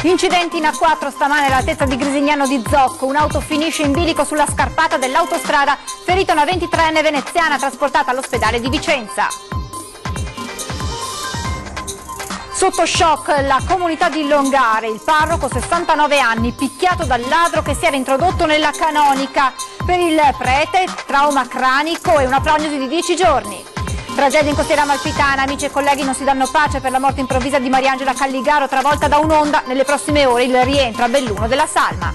Incidenti in A4 stamane all'altezza di Grisignano di Zocco, un'auto finisce in bilico sulla scarpata dell'autostrada, ferita una 23enne veneziana trasportata all'ospedale di Vicenza. Sotto shock la comunità di Longare, il parroco 69 anni, picchiato dal ladro che si era introdotto nella canonica. Per il prete trauma cranico e una prognosi di 10 giorni. Tragedia in costiera amalfitana, amici e colleghi non si danno pace per la morte improvvisa di Mariangela Calligaro travolta da un'onda, nelle prossime ore il rientro a Belluno della Salma.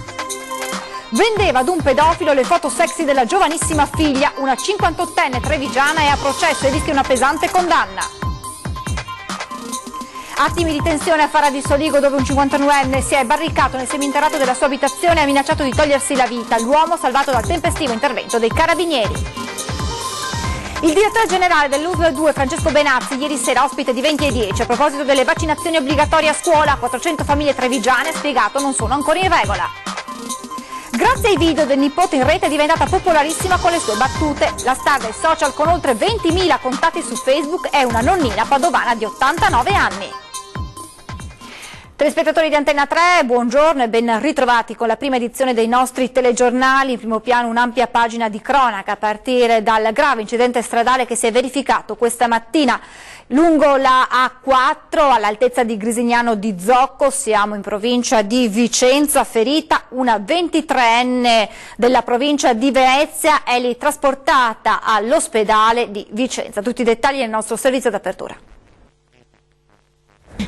Vendeva ad un pedofilo le foto sexy della giovanissima figlia, una 58enne trevigiana è a processo e rischia una pesante condanna. Attimi di tensione a Fara di Soligo dove un 59enne si è barricato nel seminterrato della sua abitazione e ha minacciato di togliersi la vita, l'uomo salvato dal tempestivo intervento dei carabinieri. Il direttore generale dell'USL 2 Francesco Benazzi ieri sera ospite di 20 e 10 a proposito delle vaccinazioni obbligatorie a scuola, 400 famiglie trevigiane ha spiegato non sono ancora in regola. Grazie ai video del nipote in rete è diventata popolarissima con le sue battute. La star dei social con oltre 20.000 contatti su Facebook è una nonnina padovana di 89 anni. Telespettatori di Antenna 3, buongiorno e ben ritrovati con la prima edizione dei nostri telegiornali. In primo piano un'ampia pagina di cronaca a partire dal grave incidente stradale che si è verificato questa mattina lungo la A4 all'altezza di Grisignano di Zocco. Siamo in provincia di Vicenza, ferita una 23enne della provincia di Venezia, è lì trasportata all'ospedale di Vicenza. Tutti i dettagli nel nostro servizio d'apertura.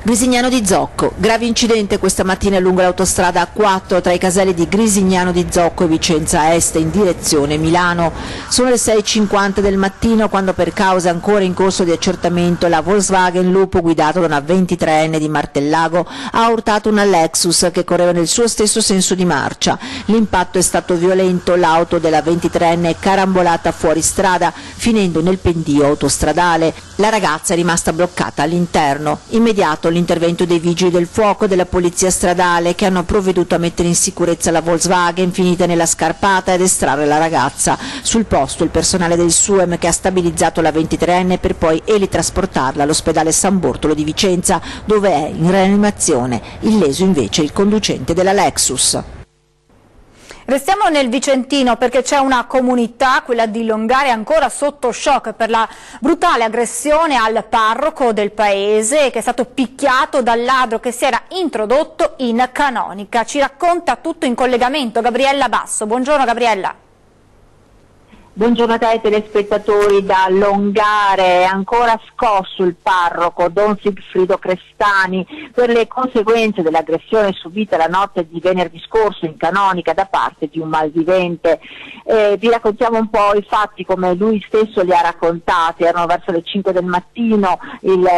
Grisignano di Zocco, grave incidente questa mattina lungo l'autostrada A4 tra i caselli di Grisignano di Zocco e Vicenza Est in direzione Milano. Sono le 6:50 del mattino quando per cause ancora in corso di accertamento la Volkswagen Lupo guidato da una 23enne di Martellago ha urtato una Lexus che correva nel suo stesso senso di marcia. L'impatto è stato violento, l'auto della 23enne è carambolata fuori strada finendo nel pendio autostradale. La ragazza è rimasta bloccata all'interno. Immediato l'intervento dei vigili del fuoco e della polizia stradale che hanno provveduto a mettere in sicurezza la Volkswagen finita nella scarpata ed estrarre la ragazza. Sul posto il personale del SUEM che ha stabilizzato la 23enne per poi elitrasportarla all'ospedale San Bortolo di Vicenza dove è in rianimazione, illeso invece il conducente della Lexus. Restiamo nel Vicentino perché c'è una comunità, quella di Longare, ancora sotto shock per la brutale aggressione al parroco del paese che è stato picchiato dal ladro che si era introdotto in canonica. Ci racconta tutto in collegamento Gabriella Basso. Buongiorno Gabriella. Buongiorno a te ai telespettatori da Longare, ancora scosso il parroco Don Sigfrido Crestani per le conseguenze dell'aggressione subita la notte di venerdì scorso in canonica da parte di un malvivente. Vi raccontiamo un po' i fatti come lui stesso li ha raccontati, erano verso le 5 del mattino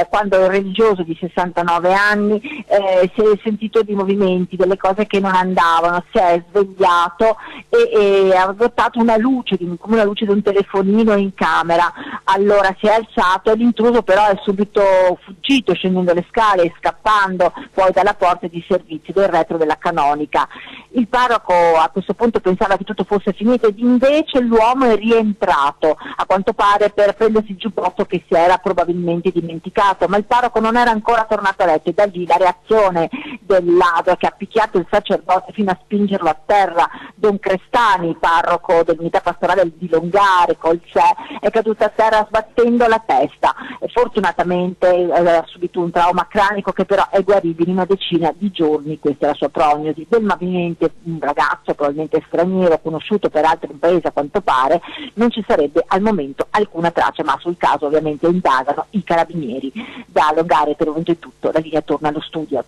quando il religioso di 69 anni si è sentito di movimenti, delle cose che non andavano, si è svegliato e ha adottato una luce di un telefonino in camera. Allora si è alzato e l'intruso però è subito fuggito scendendo le scale e scappando poi dalla porta di servizio del retro della canonica. Il parroco a questo punto pensava che tutto fosse finito ed invece l'uomo è rientrato, a quanto pare per prendersi il giubbotto che si era probabilmente dimenticato, ma il parroco non era ancora tornato a letto e da lì la reazione del ladro che ha picchiato il sacerdote fino a spingerlo a terra. Don Crestani, parroco dell'unità pastorale di Longare col sé, è caduto a terra sbattendo la testa e fortunatamente ha subito un trauma cranico che però è guaribile in una decina di giorni. Questa è la sua prognosi. Del movimento un ragazzo probabilmente straniero conosciuto peraltro in paese a quanto pare, non ci sarebbe al momento alcuna traccia, ma sul caso ovviamente indagano i carabinieri. Da Longare per il momento è tutto, la linea torna allo studio.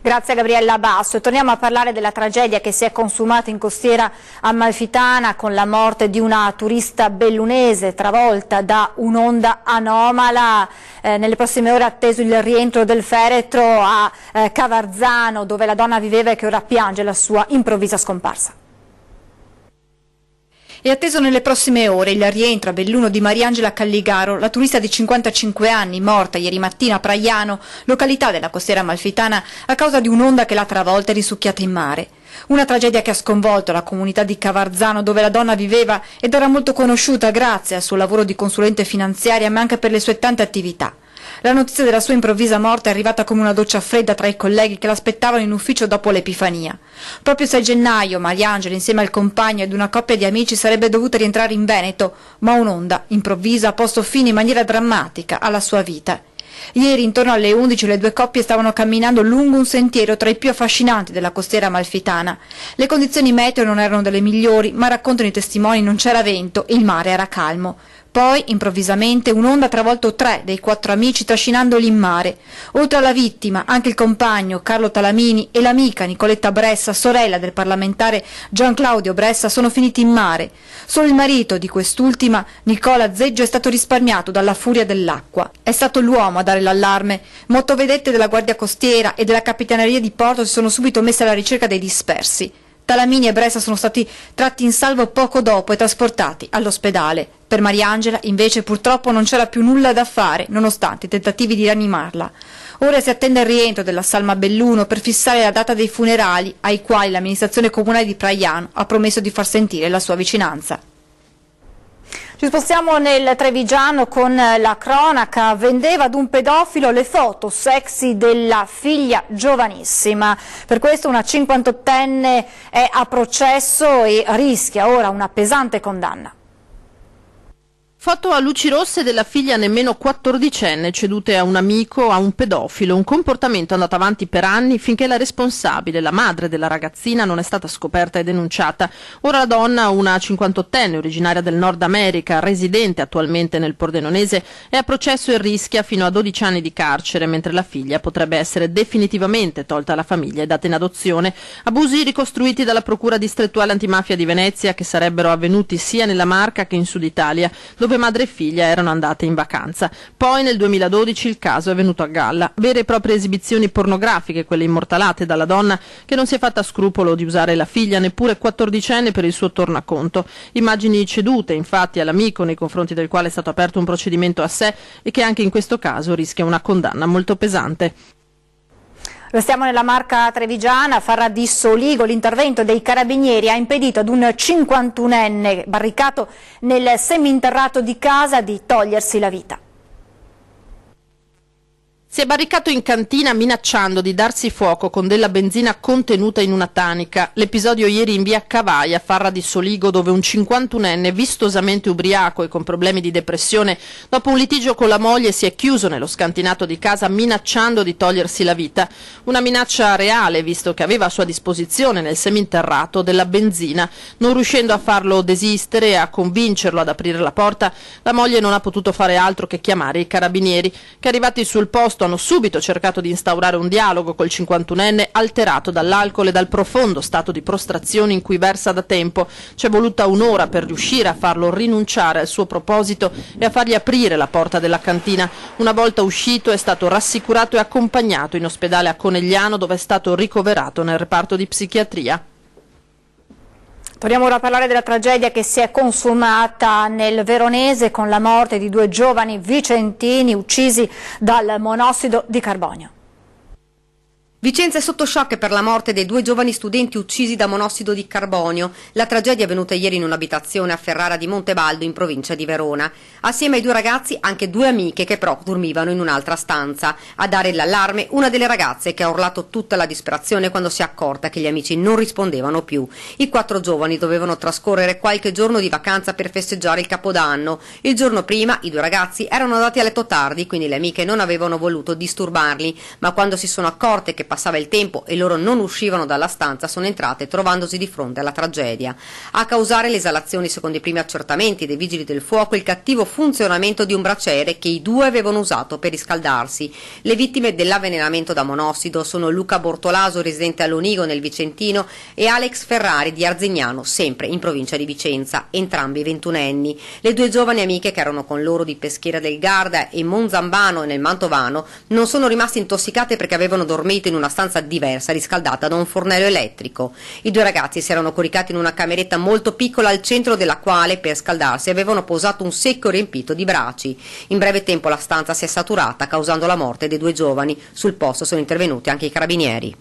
Grazie a Gabriella Basso e torniamo a parlare della tragedia che si è consumata in costiera amalfitana con la morte di una turista bellunese travolta da un'onda anomala. Nelle prossime ore è atteso il rientro del feretro a Cavarzano dove la donna viveva e che ora piange la sua improvvisa scomparsa. È atteso nelle prossime ore il rientro a Belluno di Mariangela Calligaro, la turista di 55 anni, morta ieri mattina a Praiano, località della costiera amalfitana, a causa di un'onda che l'ha travolta e risucchiata in mare. Una tragedia che ha sconvolto la comunità di Cavarzano dove la donna viveva ed era molto conosciuta grazie al suo lavoro di consulente finanziaria ma anche per le sue tante attività. La notizia della sua improvvisa morte è arrivata come una doccia fredda tra i colleghi che l'aspettavano in ufficio dopo l'Epifania. Proprio 6 gennaio Mariangela, insieme al compagno ed una coppia di amici, sarebbe dovuta rientrare in Veneto, ma un'onda improvvisa ha posto fine in maniera drammatica alla sua vita. Ieri intorno alle 11 le due coppie stavano camminando lungo un sentiero tra i più affascinanti della costiera amalfitana. Le condizioni meteo non erano delle migliori, ma raccontano i testimoni non c'era vento e il mare era calmo. Poi, improvvisamente, un'onda ha travolto 3 dei 4 amici trascinandoli in mare. Oltre alla vittima, anche il compagno, Carlo Talamini, e l'amica Nicoletta Bressa, sorella del parlamentare Gian Claudio Bressa, sono finiti in mare. Solo il marito di quest'ultima, Nicola Zeggio, è stato risparmiato dalla furia dell'acqua. È stato l'uomo a dare l'allarme. Motovedette della Guardia Costiera e della Capitaneria di Porto si sono subito messe alla ricerca dei dispersi. Talamini e Bressa sono stati tratti in salvo poco dopo e trasportati all'ospedale. Per Mariangela, invece, purtroppo non c'era più nulla da fare, nonostante i tentativi di rianimarla. Ora si attende il rientro della salma Belluno per fissare la data dei funerali, ai quali l'amministrazione comunale di Praiano ha promesso di far sentire la sua vicinanza. Ci spostiamo nel Trevigiano con la cronaca. Vendeva ad un pedofilo le foto sexy della figlia giovanissima. Per questo una 58enne è a processo e rischia ora una pesante condanna. Foto a luci rosse della figlia nemmeno 14enne cedute a un amico, a un pedofilo, un comportamento andato avanti per anni finché la responsabile, la madre della ragazzina, non è stata scoperta e denunciata. Ora la donna, una 58enne originaria del Nord America, residente attualmente nel Pordenonese, è a processo e rischia fino a 12 anni di carcere, mentre la figlia potrebbe essere definitivamente tolta alla famiglia e data in adozione. Abusi ricostruiti dalla Procura distrettuale antimafia di Venezia, che sarebbero avvenuti sia nella Marca che in Sud Italia, dove madre e figlia erano andate in vacanza. Poi nel 2012 il caso è venuto a galla. Vere e proprie esibizioni pornografiche, quelle immortalate dalla donna che non si è fatta scrupolo di usare la figlia, neppure 14enne, per il suo tornaconto. Immagini cedute infatti all'amico, nei confronti del quale è stato aperto un procedimento a sé e che anche in questo caso rischia una condanna molto pesante. Restiamo nella Marca trevigiana. A Farra di Soligo l'intervento dei carabinieri ha impedito ad un 51enne barricato nel seminterrato di casa di togliersi la vita. Si è barricato in cantina minacciando di darsi fuoco con della benzina contenuta in una tanica. L'episodio ieri in via Cavai, a Farra di Soligo, dove un 51enne vistosamente ubriaco e con problemi di depressione, dopo un litigio con la moglie, si è chiuso nello scantinato di casa minacciando di togliersi la vita. Una minaccia reale, visto che aveva a sua disposizione nel seminterrato della benzina. Non riuscendo a farlo desistere e a convincerlo ad aprire la porta, la moglie non ha potuto fare altro che chiamare i carabinieri, che arrivati sul posto hanno subito cercato di instaurare un dialogo col 51enne alterato dall'alcol e dal profondo stato di prostrazione in cui versa da tempo. C'è voluta un'ora per riuscire a farlo rinunciare al suo proposito e a fargli aprire la porta della cantina. Una volta uscito è stato rassicurato e accompagnato in ospedale a Conegliano, dove è stato ricoverato nel reparto di psichiatria. Torniamo ora a parlare della tragedia che si è consumata nel Veronese con la morte di 2 giovani vicentini uccisi dal monossido di carbonio. Vicenza è sotto shock per la morte dei 2 giovani studenti uccisi da monossido di carbonio. La tragedia è avvenuta ieri in un'abitazione a Ferrara di Montebaldo, in provincia di Verona. Assieme ai 2 ragazzi anche 2 amiche che però dormivano in un'altra stanza. A dare l'allarme una delle ragazze, che ha urlato tutta la disperazione quando si è accorta che gli amici non rispondevano più. I 4 giovani dovevano trascorrere qualche giorno di vacanza per festeggiare il Capodanno. Il giorno prima i 2 ragazzi erano andati a letto tardi, quindi le amiche non avevano voluto disturbarli, ma quando si sono accorte che passava il tempo e loro non uscivano dalla stanza, sono entrate trovandosi di fronte alla tragedia. A causare le esalazioni, secondo i primi accertamenti dei vigili del fuoco, il cattivo funzionamento di un braciere che i 2 avevano usato per riscaldarsi. Le vittime dell'avvelenamento da monossido sono Luca Bortolaso, residente a Lonigo nel Vicentino, e Alex Ferrari di Arzignano, sempre in provincia di Vicenza, entrambi 21enni. Le 2 giovani amiche che erano con loro di Peschiera del Garda e Monzambano nel Mantovano non sono rimaste intossicate perché avevano dormito in una stanza diversa riscaldata da un fornello elettrico. I 2 ragazzi si erano coricati in una cameretta molto piccola al centro della quale, per scaldarsi, avevano posato un secco riempito di braci. In breve tempo la stanza si è saturata, causando la morte dei 2 giovani. Sul posto sono intervenuti anche i carabinieri.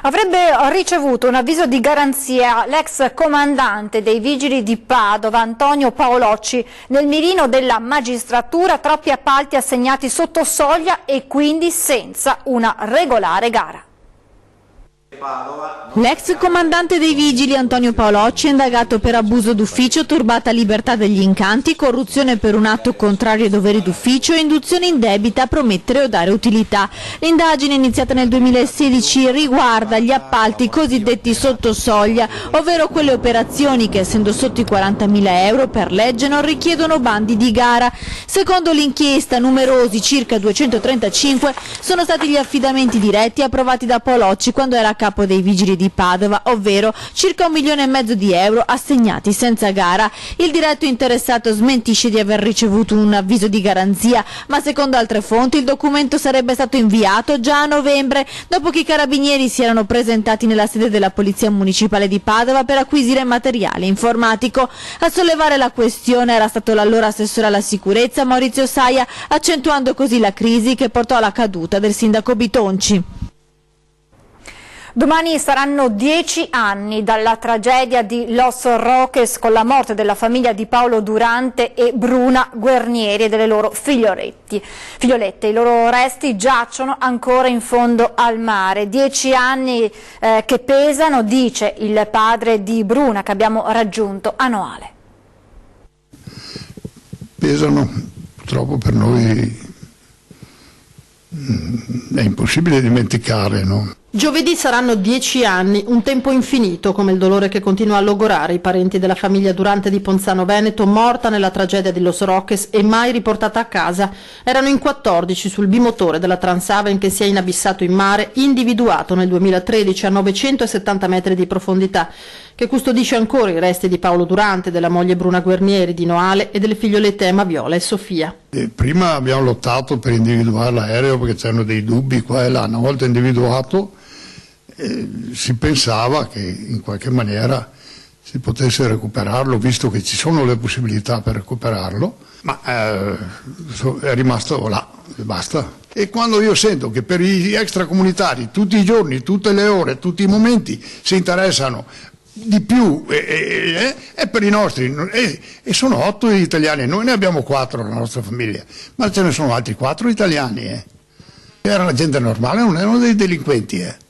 Avrebbe ricevuto un avviso di garanzia l'ex comandante dei Vigili di Padova, Antonio Paolocci, nel mirino della magistratura, troppi appalti assegnati sotto soglia e quindi senza una regolare gara. L'ex comandante dei Vigili Antonio Paolocci è indagato per abuso d'ufficio, turbata libertà degli incanti, corruzione per un atto contrario ai doveri d'ufficio e induzione indebita a promettere o dare utilità. L'indagine iniziata nel 2016 riguarda gli appalti cosiddetti sotto soglia, ovvero quelle operazioni che, essendo sotto i 40.000 euro per legge, non richiedono bandi di gara. Secondo l'inchiesta, numerosi, circa 235, sono stati gli affidamenti diretti approvati da Paolocci quando era a capo dei Vigili di Padova, ovvero circa 1,5 milioni di euro assegnati senza gara. Il diretto interessato smentisce di aver ricevuto un avviso di garanzia, ma secondo altre fonti il documento sarebbe stato inviato già a novembre, dopo che i carabinieri si erano presentati nella sede della Polizia Municipale di Padova per acquisire materiale informatico. A sollevare la questione era stato l'allora assessore alla sicurezza Maurizio Saia, accentuando così la crisi che portò alla caduta del sindaco Bitonci. Domani saranno 10 anni dalla tragedia di Los Roques, con la morte della famiglia di Paolo Durante e Bruna Guernieri e delle loro figliolette. I loro resti giacciono ancora in fondo al mare. 10 anni che pesano, dice il padre di Bruna che abbiamo raggiunto a Noale. Pesano, purtroppo per noi è impossibile dimenticare, no? Giovedì saranno 10 anni, un tempo infinito, come il dolore che continua a logorare i parenti della famiglia Durante di Ponzano Veneto, morta nella tragedia di Los Roques e mai riportata a casa. Erano in 14 sul bimotore della Transaven che si è inabissato in mare, individuato nel 2013 a 970 metri di profondità, che custodisce ancora i resti di Paolo Durante, della moglie Bruna Guernieri di Noale e delle figliolette Emma, Viola e Sofia. Prima abbiamo lottato per individuare l'aereo perché c'erano dei dubbi qua e là. Una volta individuato si pensava che in qualche maniera si potesse recuperarlo, visto che ci sono le possibilità per recuperarlo, ma è rimasto là e basta. E quando io sento che per gli extracomunitari tutti i giorni, tutte le ore, tutti i momenti si interessano di più e per i nostri, e sono 8 italiani, noi ne abbiamo 4 nella nostra famiglia, ma ce ne sono altri 4 italiani. Era la gente normale, non erano dei delinquenti.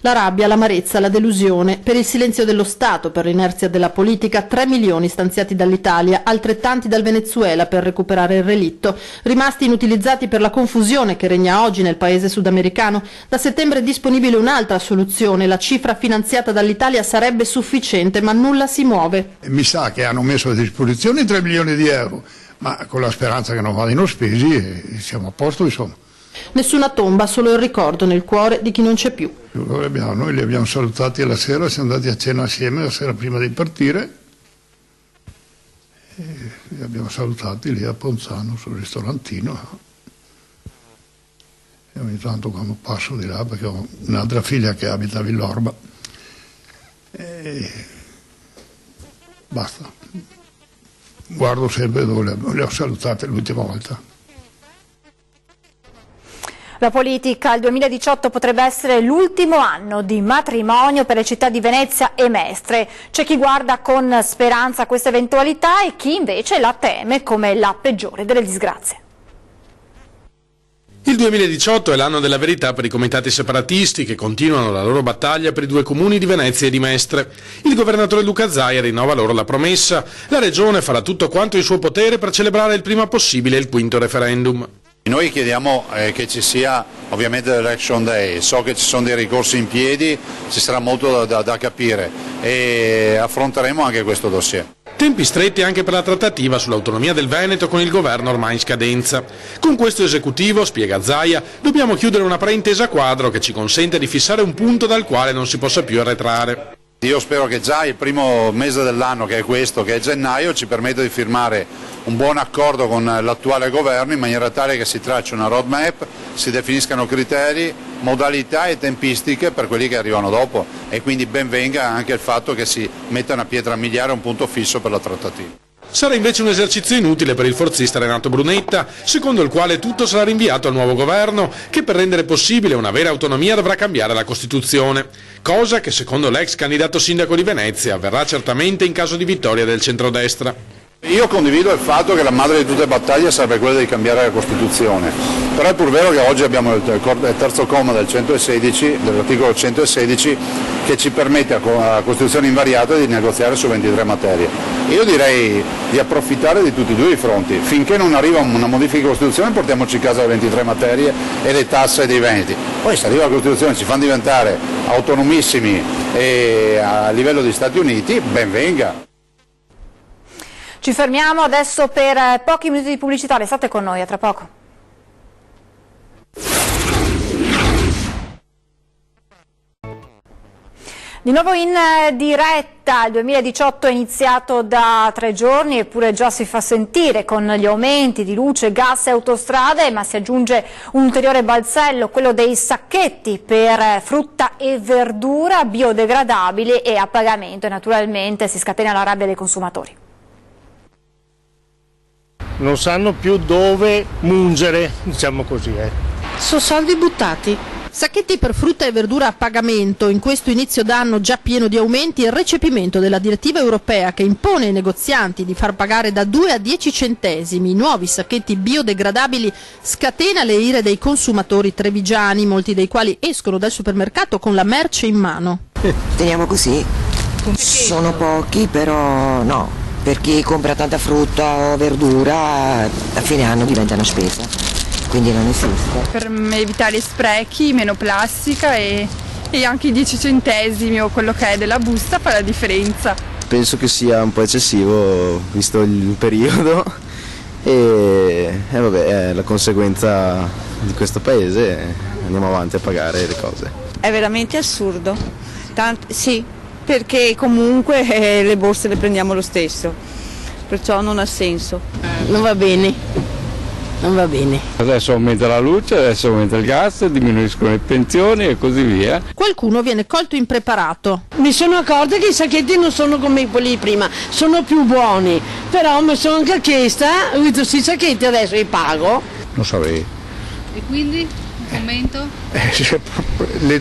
La rabbia, l'amarezza, la delusione per il silenzio dello Stato, per l'inerzia della politica. 3 milioni stanziati dall'Italia, altrettanti dal Venezuela per recuperare il relitto, rimasti inutilizzati per la confusione che regna oggi nel paese sudamericano. Da settembre è disponibile un'altra soluzione, la cifra finanziata dall'Italia sarebbe sufficiente, ma nulla si muove. Mi sa che hanno messo a disposizione 3 milioni di euro, ma con la speranza che non vadano spesi e siamo a posto, insomma. Nessuna tomba, solo il ricordo nel cuore di chi non c'è più. Noi li abbiamo salutati alla sera, siamo andati a cena assieme la sera prima di partire e li abbiamo salutati lì a Ponzano sul ristorantino. E ogni tanto quando passo di là, perché ho un'altra figlia che abita a Villorba, e basta, guardo sempre dove le ho salutate l'ultima volta. La politica, il 2018 potrebbe essere l'ultimo anno di matrimonio per le città di Venezia e Mestre. C'è chi guarda con speranza questa eventualità e chi invece la teme come la peggiore delle disgrazie. Il 2018 è l'anno della verità per i comitati separatisti che continuano la loro battaglia per i 2 comuni di Venezia e di Mestre. Il governatore Luca Zaia rinnova loro la promessa. La regione farà tutto quanto in suo potere per celebrare il prima possibile il 5º referendum. Noi chiediamo che ci sia ovviamente l'election day, so che ci sono dei ricorsi in piedi, ci sarà molto da capire e affronteremo anche questo dossier. Tempi stretti anche per la trattativa sull'autonomia del Veneto con il governo ormai in scadenza. Con questo esecutivo, spiega Zaia, dobbiamo chiudere una preintesa quadro che ci consente di fissare un punto dal quale non si possa più arretrare. Io spero che già il primo mese dell'anno, che è questo, che è gennaio, ci permetta di firmare un buon accordo con l'attuale governo in maniera tale che si tracci una roadmap, si definiscano criteri, modalità e tempistiche per quelli che arrivano dopo e quindi ben venga anche il fatto che si metta una pietra miliare, un punto fisso per la trattativa. Sarà invece un esercizio inutile per il forzista Renato Brunetta, secondo il quale tutto sarà rinviato al nuovo governo, che per rendere possibile una vera autonomia dovrà cambiare la Costituzione, cosa che secondo l'ex candidato sindaco di Venezia avverrà certamente in caso di vittoria del centrodestra. Io condivido il fatto che la madre di tutte le battaglie sarebbe quella di cambiare la Costituzione, però è pur vero che oggi abbiamo il terzo comma dell'articolo 116 che ci permette a Costituzione invariata di negoziare su 23 materie. Io direi di approfittare di tutti e due i fronti, finché non arriva una modifica di Costituzione portiamoci a casa le 23 materie e le tasse dei veneti. Poi se arriva la Costituzione e ci fanno diventare autonomissimi e a livello di Stati Uniti, ben venga. Ci fermiamo adesso per pochi minuti di pubblicità, restate con noi, a tra poco. Di nuovo in diretta, il 2018 è iniziato da 3 giorni eppure già si fa sentire con gli aumenti di luce, gas e autostrade, ma si aggiunge un ulteriore balzello, quello dei sacchetti per frutta e verdura biodegradabili e a pagamento, e naturalmente si scatena la rabbia dei consumatori. Non sanno più dove mungere, diciamo così. Sono soldi buttati. Sacchetti per frutta e verdura a pagamento, in questo inizio d'anno già pieno di aumenti, il recepimento della direttiva europea che impone ai negozianti di far pagare da 2 a 10 centesimi i nuovi sacchetti biodegradabili scatena le ire dei consumatori trevigiani, molti dei quali escono dal supermercato con la merce in mano. Teniamo così, sono pochi però no. Per chi compra tanta frutta o verdura a fine anno diventa una spesa, quindi non esiste. Per evitare sprechi, meno plastica e anche i 10 centesimi o quello che è della busta fa la differenza. Penso che sia un po' eccessivo visto il periodo e vabbè, è la conseguenza di questo paese, andiamo avanti a pagare le cose. È veramente assurdo, sì. Perché comunque le borse le prendiamo lo stesso, perciò non ha senso. Non va bene, non va bene. Adesso aumenta la luce, adesso aumenta il gas, diminuiscono le pensioni e così via. Qualcuno viene colto impreparato. Mi sono accorta che i sacchetti non sono come quelli di prima, sono più buoni, però mi sono anche chiesta, ho detto sì, i sacchetti adesso li pago. Non saprei. E quindi? Aumento?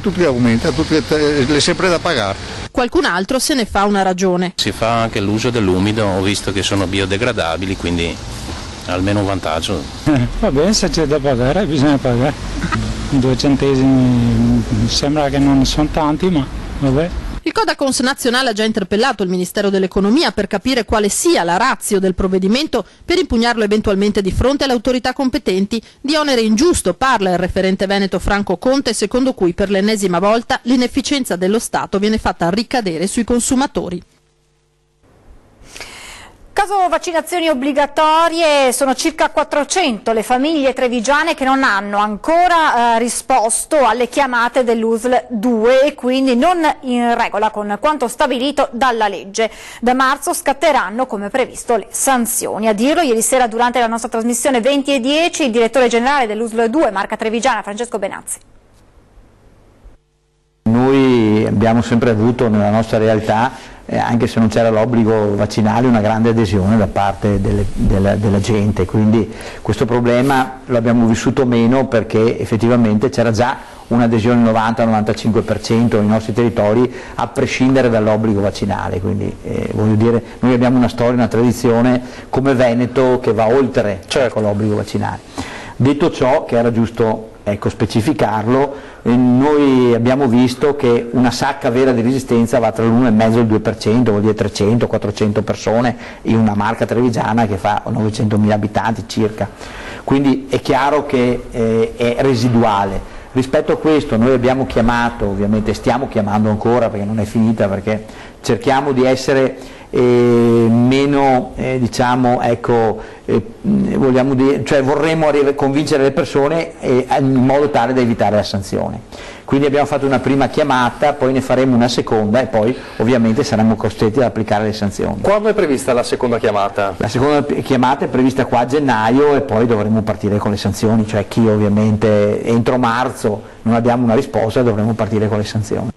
Tutti aumenta, è sempre da pagare. Qualcun altro se ne fa una ragione. Si fa anche l'uso dell'umido, ho visto che sono biodegradabili, quindi almeno un vantaggio. Va bene, se c'è da pagare bisogna pagare. 2 centesimi sembra che non sono tanti, ma vabbè. Il Codacons nazionale ha già interpellato il Ministero dell'Economia per capire quale sia la ratio del provvedimento per impugnarlo eventualmente di fronte alle autorità competenti. Di onere ingiusto parla il referente veneto Franco Conte, secondo cui per l'ennesima volta l'inefficienza dello Stato viene fatta ricadere sui consumatori. Caso vaccinazioni obbligatorie, sono circa 400 le famiglie trevigiane che non hanno ancora risposto alle chiamate dell'USL 2 e quindi non in regola con quanto stabilito dalla legge. Da marzo scatteranno come previsto le sanzioni. A dirlo ieri sera durante la nostra trasmissione 20:10 il direttore generale dell'USL 2 Marca Trevigiana Francesco Benazzi. Noi abbiamo sempre avuto nella nostra realtà, anche se non c'era l'obbligo vaccinale, una grande adesione da parte della gente, quindi questo problema lo abbiamo vissuto meno perché effettivamente c'era già un'adesione 90-95% nei nostri territori a prescindere dall'obbligo vaccinale, quindi voglio dire, noi abbiamo una storia, una tradizione come Veneto che va oltre con l'obbligo vaccinale. Detto ciò, che era giusto specificarlo, noi abbiamo visto che una sacca vera di resistenza va tra l'1,5 e il 2%, vuol dire 300-400 persone in una Marca trevigiana che fa 900.000 abitanti circa, quindi è chiaro che è residuale. Rispetto a questo noi abbiamo chiamato, ovviamente stiamo chiamando ancora perché non è finita, perché cerchiamo di essere meno vogliamo dire, cioè vorremmo convincere le persone in modo tale da evitare la sanzione. Quindi abbiamo fatto una prima chiamata, poi ne faremo una seconda e poi ovviamente saremo costretti ad applicare le sanzioni. Quando è prevista la seconda chiamata? La seconda chiamata è prevista qua a gennaio e poi dovremo partire con le sanzioni, cioè chi ovviamente entro marzo non abbiamo una risposta dovremo partire con le sanzioni.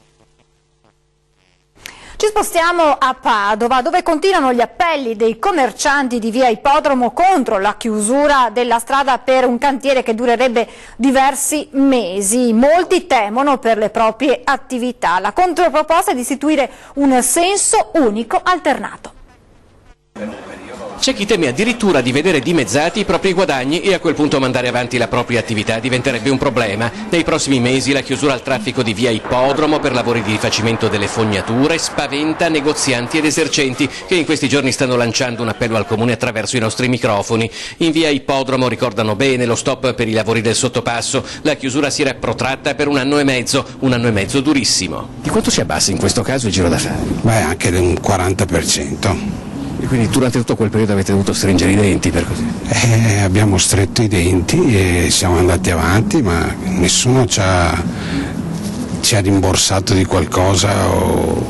Ci spostiamo a Padova, dove continuano gli appelli dei commercianti di via Ippodromo contro la chiusura della strada per un cantiere che durerebbe diversi mesi. Molti temono per le proprie attività. La controproposta è di istituire un senso unico alternato. C'è chi teme addirittura di vedere dimezzati i propri guadagni e a quel punto mandare avanti la propria attività diventerebbe un problema. Nei prossimi mesi la chiusura al traffico di via Ippodromo per lavori di rifacimento delle fognature spaventa negozianti ed esercenti che in questi giorni stanno lanciando un appello al comune attraverso i nostri microfoni. In via Ippodromo ricordano bene lo stop per i lavori del sottopasso. La chiusura si era protratta per un anno e mezzo durissimo. Di quanto si abbassa in questo caso il giro d'affari? Beh, anche di un 40%. E quindi durante tutto quel periodo avete dovuto stringere i denti per così? Abbiamo stretto i denti e siamo andati avanti, ma nessuno ci ha rimborsato di qualcosa o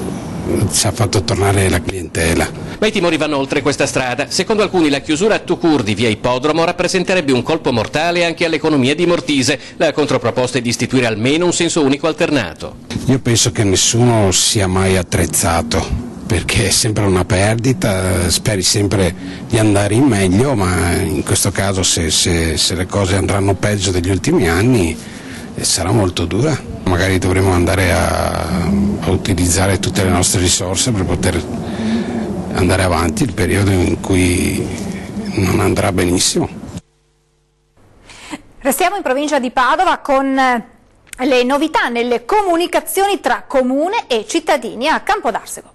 ci ha fatto tornare la clientela. Ma i timori vanno oltre questa strada. Secondo alcuni la chiusura a tout court di via Ippodromo rappresenterebbe un colpo mortale anche all'economia di Mortise. La controproposta è di istituire almeno un senso unico alternato. Io penso che nessuno sia mai attrezzato, perché è sempre una perdita, speri sempre di andare in meglio, ma in questo caso se le cose andranno peggio degli ultimi anni sarà molto dura. Magari dovremo andare a utilizzare tutte le nostre risorse per poter andare avanti il periodo in cui non andrà benissimo. Restiamo in provincia di Padova con le novità nelle comunicazioni tra comune e cittadini a Campodarsego.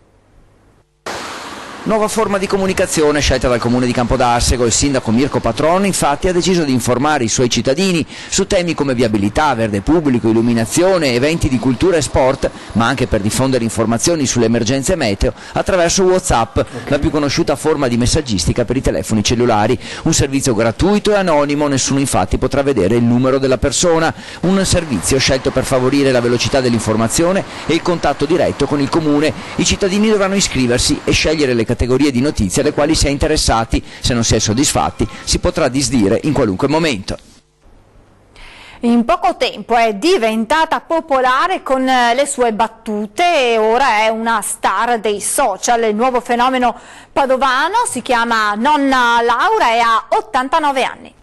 Nuova forma di comunicazione scelta dal comune di Campodarsego. Il sindaco Mirko Patrono infatti ha deciso di informare i suoi cittadini su temi come viabilità, verde pubblico, illuminazione, eventi di cultura e sport, ma anche per diffondere informazioni sulle emergenze meteo attraverso WhatsApp, la più conosciuta forma di messaggistica per i telefoni cellulari. Un servizio gratuito e anonimo, nessuno infatti potrà vedere il numero della persona. Un servizio scelto per favorire la velocità dell'informazione e il contatto diretto con il comune. I cittadini dovranno iscriversi e scegliere le categorie di notizie alle quali si è interessati. Se non si è soddisfatti si potrà disdire in qualunque momento. In poco tempo è diventata popolare con le sue battute e ora è una star dei social. Il nuovo fenomeno padovano si chiama Nonna Laura e ha 89 anni.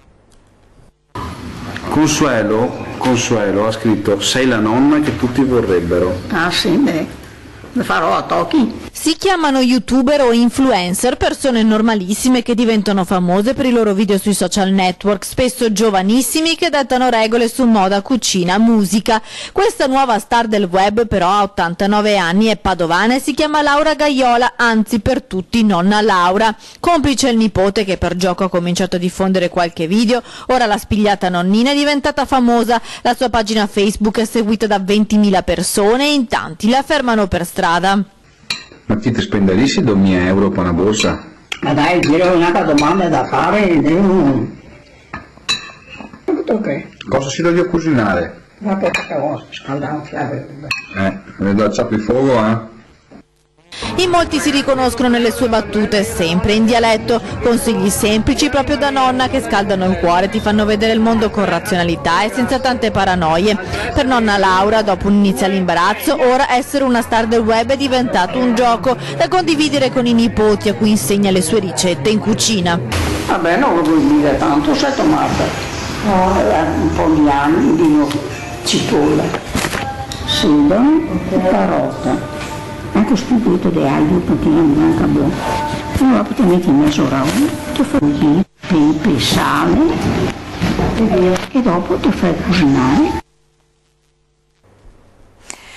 Consuelo ha scritto "Sei la nonna che tutti vorrebbero". Ah sì, beh, ne farò a tocchi. Si chiamano youtuber o influencer, persone normalissime che diventano famose per i loro video sui social network, spesso giovanissimi che dettano regole su moda, cucina, musica. Questa nuova star del web però ha 89 anni, è padovana e si chiama Laura Gaiola, anzi per tutti Nonna Laura. Complice il nipote che per gioco ha cominciato a diffondere qualche video, ora la spigliata nonnina è diventata famosa. La sua pagina Facebook è seguita da 20.000 persone e in tanti la fermano per strada. Ma ti spenderesti 2.000 euro per una borsa? Ma dai, dire un'altra domanda da fare, devo... Ok. Cosa si deve cucinare? Ma che scaldare un fiabe. Ne do il ciapifuoco, In molti si riconoscono nelle sue battute, sempre in dialetto, consigli semplici proprio da nonna che scaldano il cuore, ti fanno vedere il mondo con razionalità e senza tante paranoie. Per Nonna Laura, dopo un iniziale imbarazzo, ora essere una star del web è diventato un gioco da condividere con i nipoti a cui insegna le sue ricette in cucina. Vabbè, non lo vuoi dire tanto, sei tomata. Un po' di anni, dico cipolla, sedano e carota. Anche stupido di aglio perché non manca buono. Poi dopo ti metti in mezzo rauno, ti fai così, pepe, sale e dopo ti fai cucinare.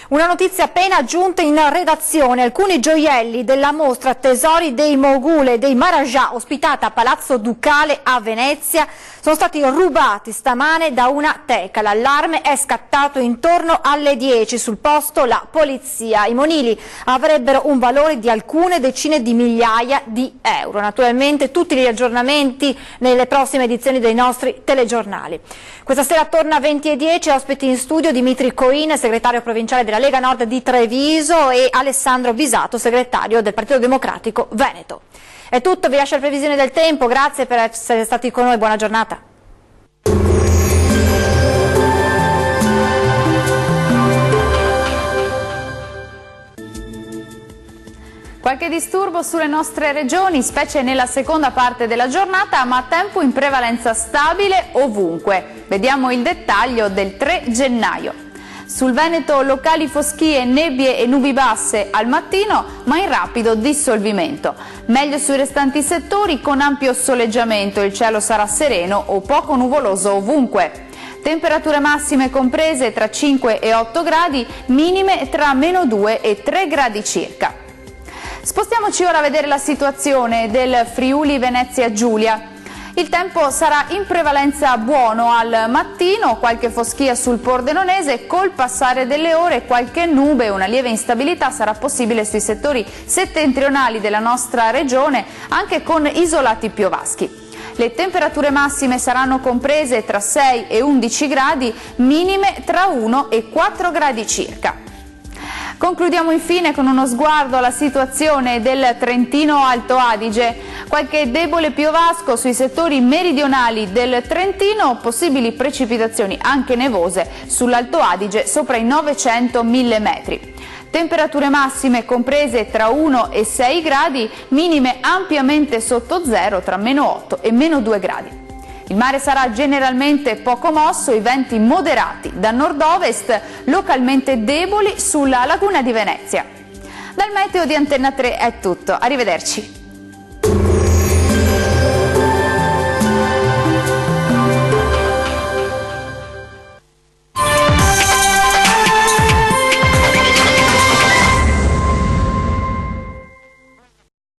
Una notizia appena giunta in redazione: alcuni gioielli della mostra Tesori dei Mogul e dei Maharaja ospitata a Palazzo Ducale a Venezia sono stati rubati stamane da una teca. L'allarme è scattato intorno alle 10, sul posto la polizia. I monili avrebbero un valore di alcune decine di migliaia di euro. Naturalmente tutti gli aggiornamenti nelle prossime edizioni dei nostri telegiornali. Questa sera torna a 20:10, ospiti in studio Dimitri Coin, segretario provinciale della Lega Nord di Treviso, e Alessandro Bisato, segretario del Partito Democratico Veneto. È tutto, vi lascio le previsioni del tempo, grazie per essere stati con noi, buona giornata. Qualche disturbo sulle nostre regioni, specie nella seconda parte della giornata, ma tempo in prevalenza stabile ovunque. Vediamo il dettaglio del 3 gennaio. Sul Veneto locali foschie, nebbie e nubi basse al mattino, ma in rapido dissolvimento. Meglio sui restanti settori con ampio soleggiamento, il cielo sarà sereno o poco nuvoloso ovunque. Temperature massime comprese tra 5 e 8 gradi, minime tra -2 e 3 gradi circa. Spostiamoci ora a vedere la situazione del Friuli Venezia Giulia. Il tempo sarà in prevalenza buono al mattino, qualche foschia sul Pordenonese, col passare delle ore qualche nube e una lieve instabilità sarà possibile sui settori settentrionali della nostra regione, anche con isolati piovaschi. Le temperature massime saranno comprese tra 6 e 11 gradi, minime tra 1 e 4 gradi circa. Concludiamo infine con uno sguardo alla situazione del Trentino Alto Adige. Qualche debole piovasco sui settori meridionali del Trentino, possibili precipitazioni anche nevose sull'Alto Adige sopra i 900-1000 metri. Temperature massime comprese tra 1 e 6 gradi, minime ampiamente sotto zero tra -8 e -2 gradi. Il mare sarà generalmente poco mosso, i venti moderati da nord-ovest, localmente deboli sulla laguna di Venezia. Dal meteo di Antenna 3 è tutto, arrivederci.